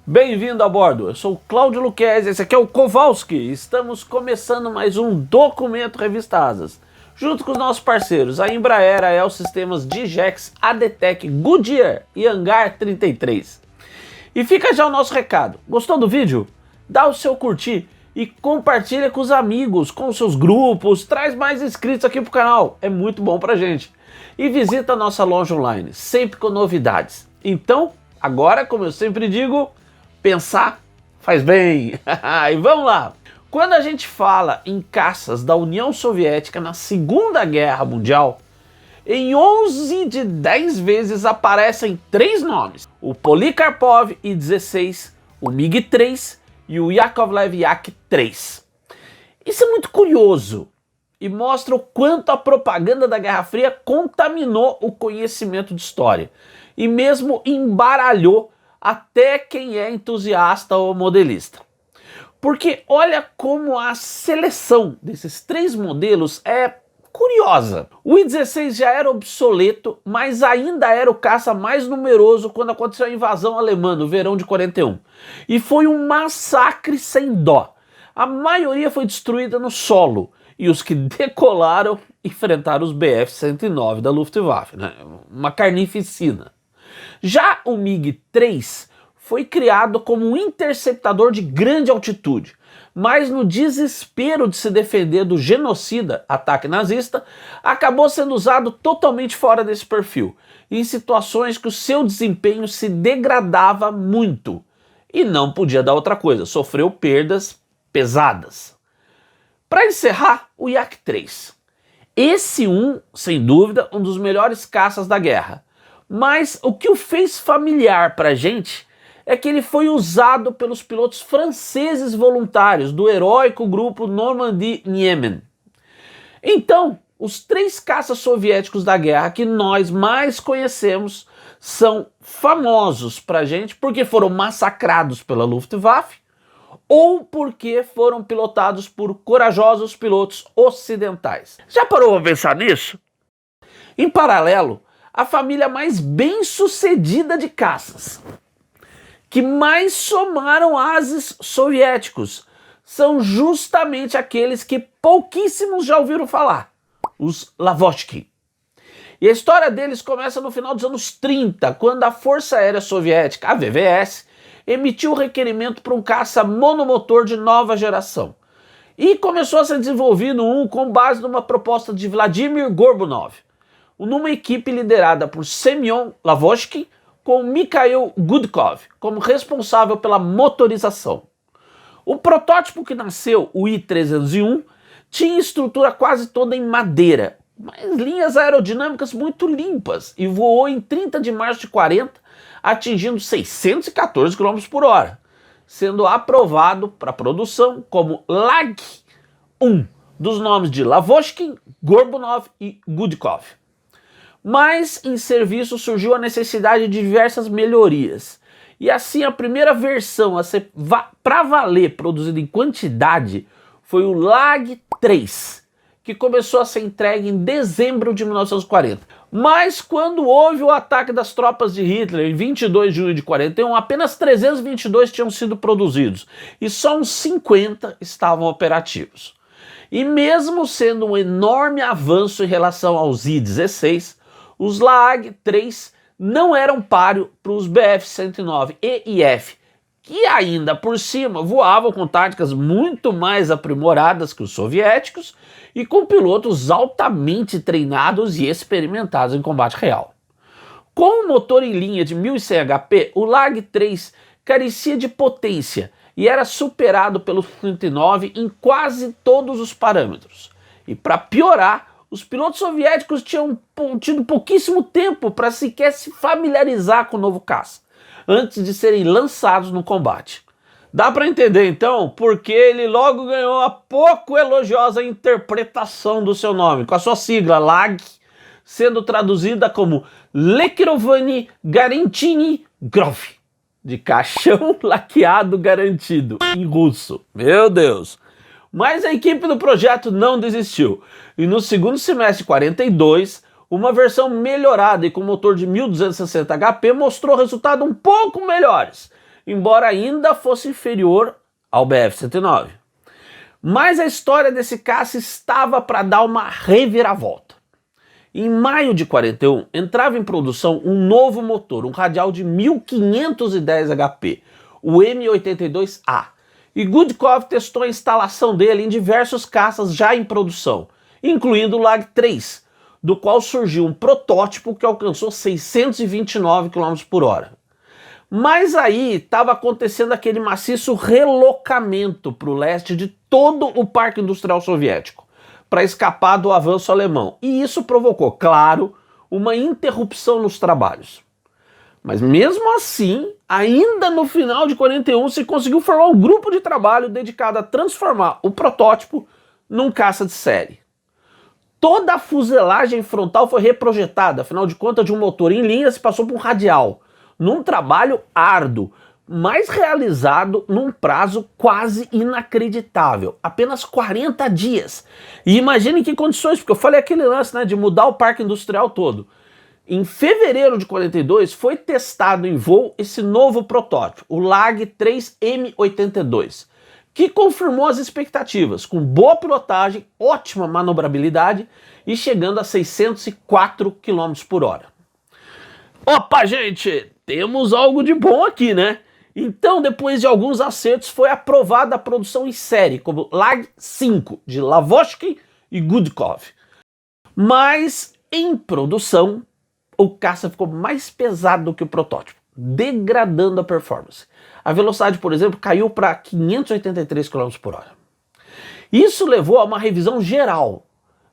Bem-vindo a bordo, eu sou o Cláudio Luquezzi, esse aqui é o Kowalski. Estamos começando mais um Documento Revista Asas, junto com os nossos parceiros, a Embraer, a El Sistemas, Digex, ADTEC, Goodyear e Hangar 33. E fica já o nosso recado, gostou do vídeo? Dá o seu curtir e compartilha com os amigos, com os seus grupos, traz mais inscritos aqui pro canal, é muito bom pra gente. E visita a nossa loja online, sempre com novidades. Então, agora, como eu sempre digo, pensar faz bem. E vamos lá! Quando a gente fala em caças da União Soviética na Segunda Guerra Mundial, em 11 de 10 vezes aparecem 3 nomes: o Polikarpov I-16, o MiG-3 e o Yakovlev Yak-3. Isso é muito curioso e mostra o quanto a propaganda da Guerra Fria contaminou o conhecimento de história e mesmo embaralhou até quem é entusiasta ou modelista. Porque olha como a seleção desses 3 modelos é curiosa. O I-16 já era obsoleto, mas ainda era o caça mais numeroso quando aconteceu a invasão alemã no verão de 41. E foi um massacre sem dó. A maioria foi destruída no solo, e os que decolaram enfrentaram os Bf-109 da Luftwaffe, né? Uma carnificina. Já o MiG-3 foi criado como um interceptador de grande altitude, mas no desespero de se defender do genocida ataque nazista, acabou sendo usado totalmente fora desse perfil, em situações que o seu desempenho se degradava muito, e não podia dar outra coisa, sofreu perdas pesadas. Para encerrar, o Yak-3. Esse sem dúvida, um dos melhores caças da guerra. Mas o que o fez familiar para a gente é que ele foi usado pelos pilotos franceses voluntários do heróico grupo Normandie-Niemen. Então, os 3 caças soviéticos da guerra que nós mais conhecemos são famosos para a gente porque foram massacrados pela Luftwaffe ou porque foram pilotados por corajosos pilotos ocidentais. Já parou para pensar nisso? Em paralelo, a família mais bem-sucedida de caças, que mais somaram ases soviéticos, são justamente aqueles que pouquíssimos já ouviram falar, os Lavochkin. E a história deles começa no final dos anos 30, quando a Força Aérea Soviética, a VVS, emitiu o requerimento para um caça monomotor de nova geração. E começou a ser desenvolvido com base numa proposta de Vladimir Gorbunov, numa equipe liderada por Semyon Lavochkin, com Mikhail Gudkov como responsável pela motorização. O protótipo que nasceu, o I-301, tinha estrutura quase toda em madeira, mas linhas aerodinâmicas muito limpas, e voou em 30 de março de 40, atingindo 614 km por hora, sendo aprovado para produção como Lag-1, dos nomes de Lavochkin, Gorbunov e Gudkov. Mas em serviço surgiu a necessidade de diversas melhorias. E assim a primeira versão a ser para valer produzida em quantidade foi o Lag-3, que começou a ser entregue em dezembro de 1940. Mas quando houve o ataque das tropas de Hitler em 22 de junho de 41, apenas 322 tinham sido produzidos e só uns 50 estavam operativos. E mesmo sendo um enorme avanço em relação aos I-16, os Lag-3 não eram páreo para os Bf-109 e IF, que ainda por cima voavam com táticas muito mais aprimoradas que os soviéticos e com pilotos altamente treinados e experimentados em combate real. Com um motor em linha de 1100 HP, o Lag-3 carecia de potência e era superado pelo 109 em quase todos os parâmetros. E para piorar, os pilotos soviéticos tinham tido pouquíssimo tempo para sequer se familiarizar com o novo caça, antes de serem lançados no combate. Dá para entender então porque ele logo ganhou a pouco elogiosa interpretação do seu nome, com a sua sigla LAG, sendo traduzida como Lekrovani Garantini Grov, de caixão laqueado garantido, em russo. Meu Deus! Mas a equipe do projeto não desistiu, e no segundo semestre de 42, uma versão melhorada e com motor de 1260 HP mostrou resultados um pouco melhores, embora ainda fosse inferior ao Bf-109. Mas a história desse caça estava para dar uma reviravolta. Em maio de 41, entrava em produção um novo motor, um radial de 1510 HP, o M82A. E Gudkov testou a instalação dele em diversos caças já em produção, incluindo o Lag 3, do qual surgiu um protótipo que alcançou 629 km/h. Mas aí estava acontecendo aquele maciço relocamento para o leste de todo o parque industrial soviético, para escapar do avanço alemão. E isso provocou, claro, uma interrupção nos trabalhos. Mas mesmo assim, ainda no final de 41, se conseguiu formar um grupo de trabalho dedicado a transformar o protótipo num caça de série. Toda a fuselagem frontal foi reprojetada, afinal de contas, de um motor em linha se passou por um radial, num trabalho árduo, mas realizado num prazo quase inacreditável, apenas 40 dias. E imagine que condições, porque eu falei aquele lance, né, de mudar o parque industrial todo. Em fevereiro de 42 foi testado em voo esse novo protótipo, o Lag 3M82, que confirmou as expectativas, com boa pilotagem, ótima manobrabilidade e chegando a 604 km/h. Opa, gente, temos algo de bom aqui, né? Então, depois de alguns acertos, foi aprovada a produção em série, como Lag 5, de Lavochkin e Gudkov. Mas, em produção, o caça ficou mais pesado do que o protótipo, degradando a performance. A velocidade, por exemplo, caiu para 583 km/h. Isso levou a uma revisão geral,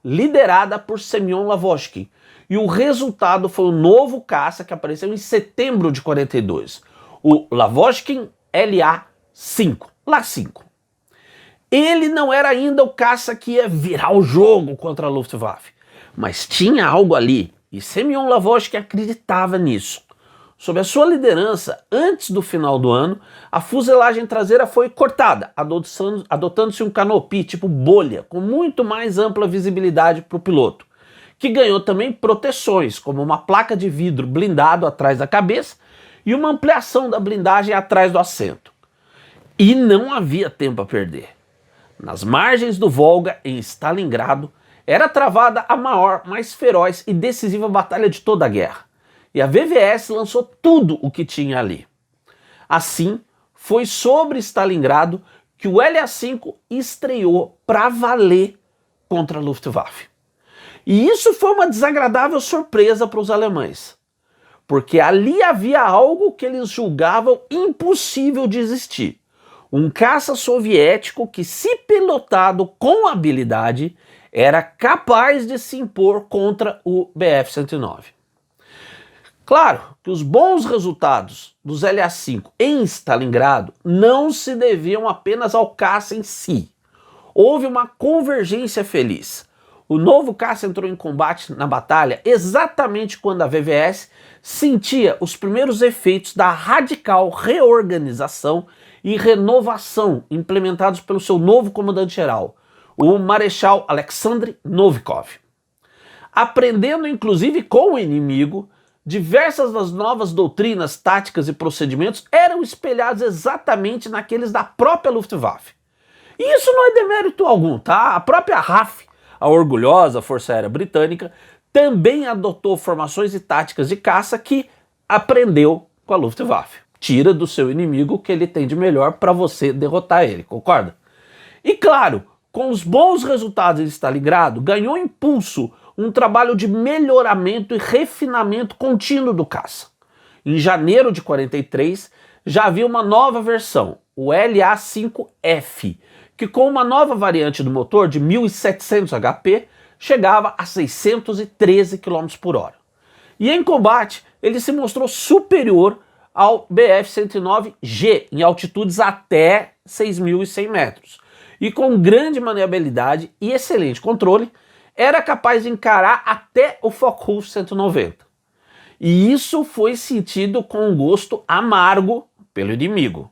liderada por Semyon Lavochkin, e o resultado foi o novo caça que apareceu em setembro de 42, o Lavochkin LA-5, LA-5. Ele não era ainda o caça que ia virar o jogo contra a Luftwaffe, mas tinha algo ali, e Semyon Lavochkin acreditava nisso. Sob a sua liderança, antes do final do ano, a fuselagem traseira foi cortada, adotando-se um canopy tipo bolha, com muito mais ampla visibilidade para o piloto, que ganhou também proteções, como uma placa de vidro blindado atrás da cabeça e uma ampliação da blindagem atrás do assento. E não havia tempo a perder. Nas margens do Volga, em Stalingrado, era travada a maior, mais feroz e decisiva batalha de toda a guerra. E a VVS lançou tudo o que tinha ali. Assim, foi sobre Stalingrado que o LA-5 estreou para valer contra a Luftwaffe. E isso foi uma desagradável surpresa para os alemães, porque ali havia algo que eles julgavam impossível de existir. Um caça soviético que, se pilotado com habilidade, era capaz de se impor contra o Bf-109. Claro que os bons resultados dos LA-5 em Stalingrado não se deviam apenas ao caça em si. Houve uma convergência feliz. O novo caça entrou em combate na batalha exatamente quando a VVS sentia os primeiros efeitos da radical reorganização e renovação implementados pelo seu novo comandante-geral, o Marechal Alexandre Novikov. Aprendendo inclusive com o inimigo, diversas das novas doutrinas, táticas e procedimentos eram espelhados exatamente naqueles da própria Luftwaffe. E isso não é demérito algum, tá? A própria RAF, a orgulhosa Força Aérea Britânica, também adotou formações e táticas de caça que aprendeu com a Luftwaffe. Tira do seu inimigo o que ele tem de melhor para você derrotar ele, concorda? E claro, com os bons resultados em Stalingrado, ganhou impulso um trabalho de melhoramento e refinamento contínuo do caça. Em janeiro de 43, já havia uma nova versão, o LA-5F, que com uma nova variante do motor de 1700 HP, chegava a 613 km/h. E em combate, ele se mostrou superior ao Bf-109G em altitudes até 6.100 metros. E com grande maniabilidade e excelente controle, era capaz de encarar até o Focke-Wulf 190. E isso foi sentido com um gosto amargo pelo inimigo.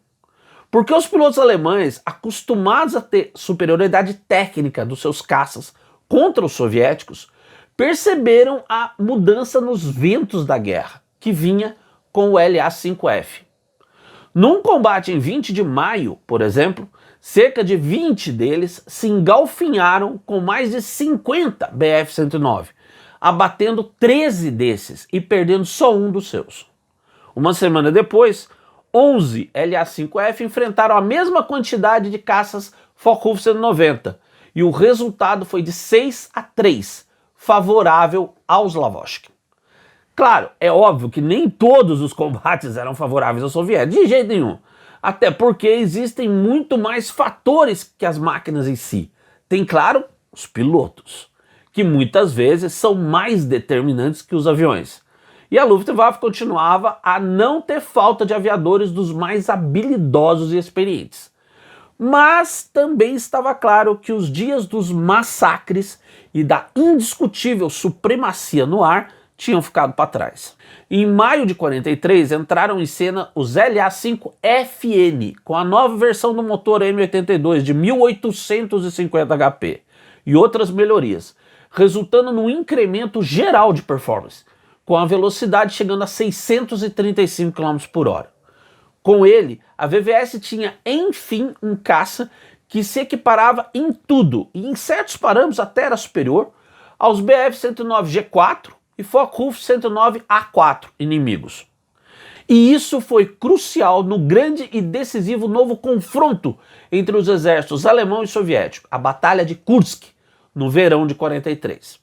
Porque os pilotos alemães, acostumados a ter superioridade técnica dos seus caças contra os soviéticos, perceberam a mudança nos ventos da guerra, que vinha com o LA-5F. Num combate em 20 de maio, por exemplo, cerca de 20 deles se engalfinharam com mais de 50 Bf-109, abatendo 13 desses e perdendo só um dos seus. Uma semana depois, 11 LA-5F enfrentaram a mesma quantidade de caças Focke-Wulf 190 e o resultado foi de 6-3, favorável aos Lavosky. Claro, é óbvio que nem todos os combates eram favoráveis aos soviéticos, de jeito nenhum. Até porque existem muito mais fatores que as máquinas em si. Tem, claro, os pilotos, que muitas vezes são mais determinantes que os aviões. E a Luftwaffe continuava a não ter falta de aviadores dos mais habilidosos e experientes. Mas também estava claro que os dias dos massacres e da indiscutível supremacia no ar tinham ficado para trás. Em maio de 43 entraram em cena os LA-5FN, com a nova versão do motor M82 de 1850 HP e outras melhorias, resultando num incremento geral de performance, com a velocidade chegando a 635 km/h. Com ele, a VVS tinha, enfim, um caça que se equiparava em tudo, e em certos parâmetros até era superior, aos Bf-109G4 e Focke-Wulf 109A4 inimigos. E isso foi crucial no grande e decisivo novo confronto entre os exércitos alemão e soviético, a Batalha de Kursk, no verão de 43.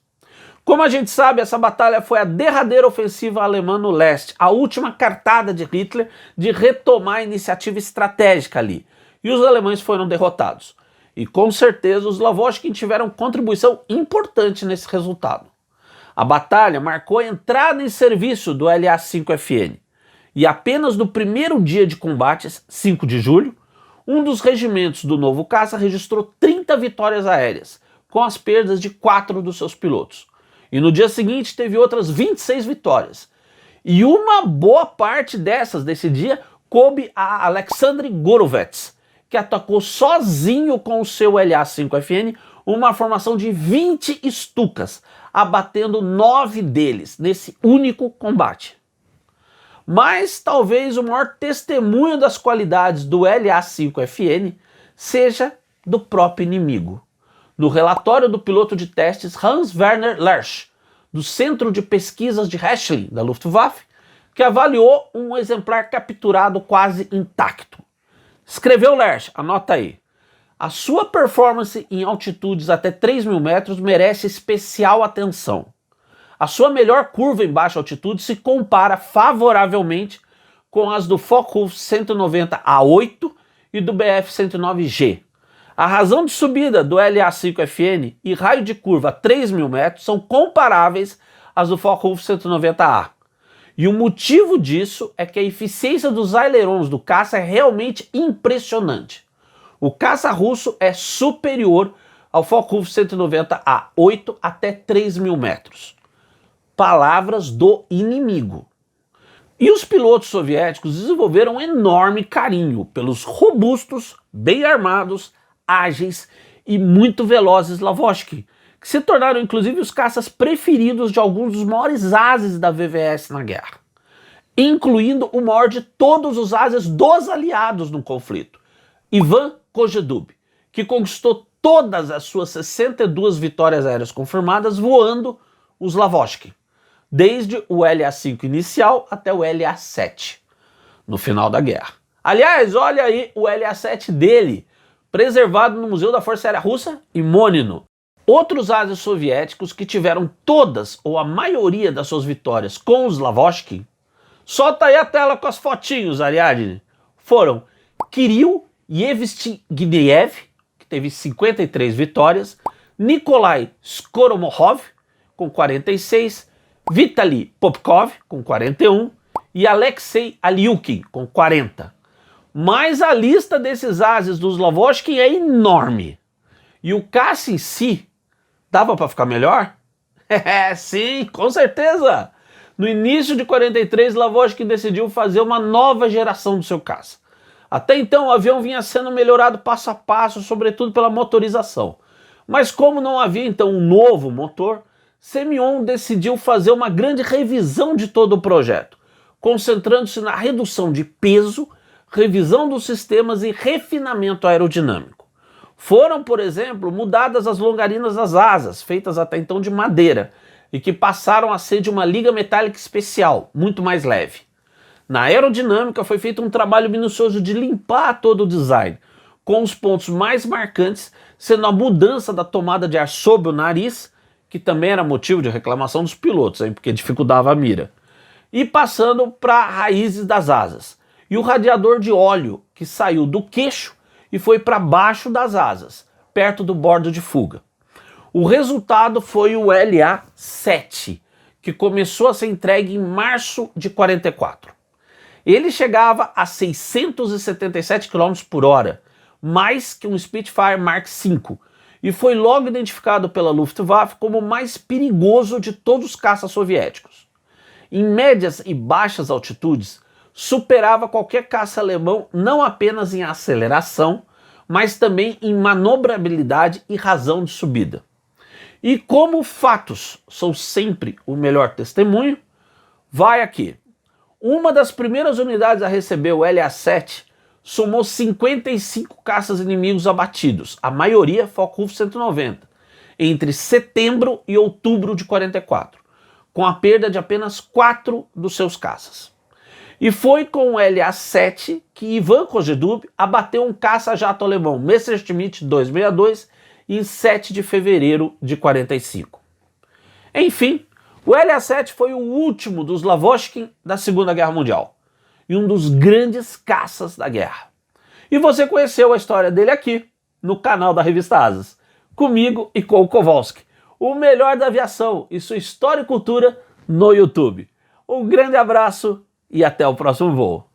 Como a gente sabe, essa batalha foi a derradeira ofensiva alemã no leste, a última cartada de Hitler de retomar a iniciativa estratégica ali. E os alemães foram derrotados. E com certeza os Lavosky tiveram contribuição importante nesse resultado. A batalha marcou a entrada em serviço do LA-5FN. E apenas no primeiro dia de combates, 5 de julho, um dos regimentos do novo caça registrou 30 vitórias aéreas, com as perdas de 4 dos seus pilotos. E no dia seguinte teve outras 26 vitórias. E uma boa parte desse dia, coube a Alexandre Gorovets, que atacou sozinho com o seu LA-5FN uma formação de 20 Stukas, abatendo 9 deles nesse único combate. Mas talvez o maior testemunho das qualidades do LA-5FN seja do próprio inimigo. No relatório do piloto de testes Hans Werner Lersch, do Centro de Pesquisas de Hechlin, da Luftwaffe, que avaliou um exemplar capturado quase intacto. Escreveu Lersch, anota aí: a sua performance em altitudes até 3.000 metros merece especial atenção. A sua melhor curva em baixa altitude se compara favoravelmente com as do Focke-Wulf 190A8 e do Bf-109G. A razão de subida do LA-5FN e raio de curva a 3.000 metros são comparáveis às do Focke-Wulf 190A. E o motivo disso é que a eficiência dos ailerons do caça é realmente impressionante. O caça russo é superior ao Focke-Wulf 190A8 até 3.000 metros. Palavras do inimigo. E os pilotos soviéticos desenvolveram um enorme carinho pelos robustos, bem armados, ágeis e muito velozes Lavosky, que se tornaram inclusive os caças preferidos de alguns dos maiores ases da VVS na guerra, incluindo o maior de todos os ases dos aliados no conflito, Ivan Kojedub, que conquistou todas as suas 62 vitórias aéreas confirmadas voando os Lavosky, desde o LA-5 inicial até o LA-7, no final da guerra. Aliás, olha aí o LA-7 dele, preservado no Museu da Força Aérea Russa em Monino. Outros ases soviéticos que tiveram todas ou a maioria das suas vitórias com os Lavosky, solta aí a tela com as fotinhos, Ariadne, foram Kirill Yevstygniev, que teve 53 vitórias, Nikolai Skoromohov, com 46, Vitaly Popkov, com 41, e Alexei Aliukin, com 40. Mas a lista desses ases dos Lavosky é enorme. E o caça em si, dava para ficar melhor? Sim, com certeza! No início de 43, Lavosky decidiu fazer uma nova geração do seu caça. Até então, o avião vinha sendo melhorado passo a passo, sobretudo pela motorização. Mas como não havia então um novo motor, Semyon decidiu fazer uma grande revisão de todo o projeto, concentrando-se na redução de peso, revisão dos sistemas e refinamento aerodinâmico. Foram, por exemplo, mudadas as longarinas das asas, feitas até então de madeira, e que passaram a ser de uma liga metálica especial, muito mais leve. Na aerodinâmica foi feito um trabalho minucioso de limpar todo o design, com os pontos mais marcantes sendo a mudança da tomada de ar sob o nariz, que também era motivo de reclamação dos pilotos, hein, porque dificultava a mira, e passando para raízes das asas. E o radiador de óleo, que saiu do queixo e foi para baixo das asas, perto do bordo de fuga. O resultado foi o LA-7, que começou a ser entregue em março de 44. Ele chegava a 677 km por hora, mais que um Spitfire Mark V, e foi logo identificado pela Luftwaffe como o mais perigoso de todos os caças soviéticos. Em médias e baixas altitudes, superava qualquer caça alemão não apenas em aceleração, mas também em manobrabilidade e razão de subida. E como fatos são sempre o melhor testemunho, vai aqui. Uma das primeiras unidades a receber o LA-7 somou 55 caças inimigos abatidos, a maioria Focke-Wulf 190, entre setembro e outubro de 44, com a perda de apenas 4 dos seus caças. E foi com o LA-7 que Ivan Kozedub abateu um caça-jato alemão Messerschmitt 262 em 7 de fevereiro de 45. Enfim, o LA-7 foi o último dos Lavochkin da Segunda Guerra Mundial e um dos grandes caças da guerra. E você conheceu a história dele aqui, no canal da Revista Asas, comigo e com o Kowalski, o melhor da aviação e sua história e cultura no YouTube. Um grande abraço e até o próximo voo.